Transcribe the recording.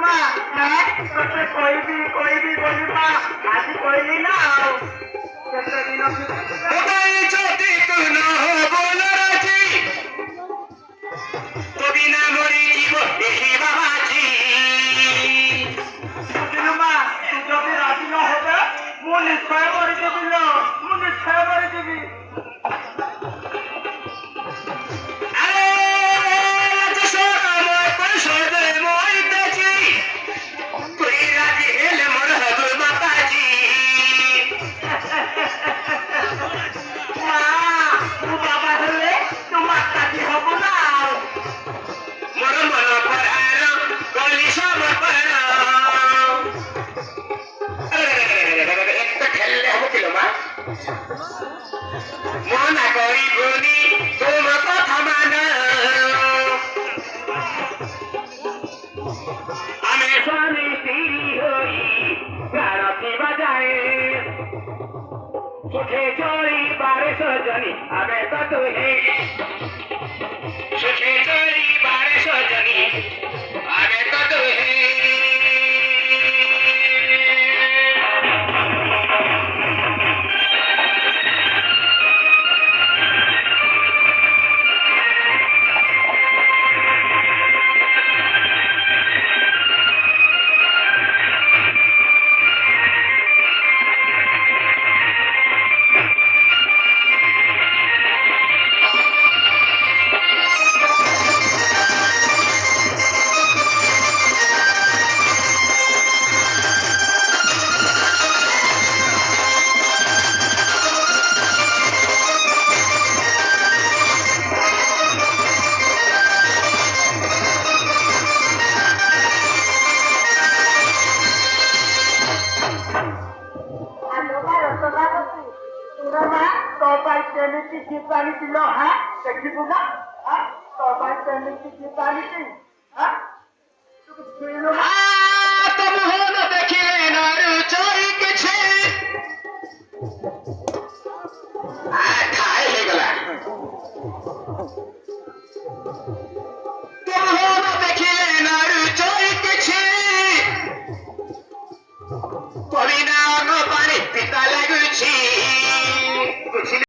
মা হ্যাঁ তোকে কইবি বলি মা আজি কইলি না কেতে দিন ওটাই যদি তুই না হব নারাজি তবে না মরি জীব এই বাবাজি মা তুই যদি রাজি না হবে মু নিশ্চয় করে দেবি লো মু নিশ্চয় করে দেবি আরে রাজসরময় পরিষদে মইতাছি তুই রাজি হেলে মোর হব মাতাজি মা তু বাবা হলে তোমার কাছে হব না মোর মন পড়ার গলি সব পড়া একটা খেললে হব কিলো মা মনা করিবনি তোমার কথা মানা আমি স্বামী স্ত্রী হই গাড়ি বাজায় সুখে চড়ি বারে সজনী আমি তো তুই সুখে চড়ি বারে সজনী আমি তো তুই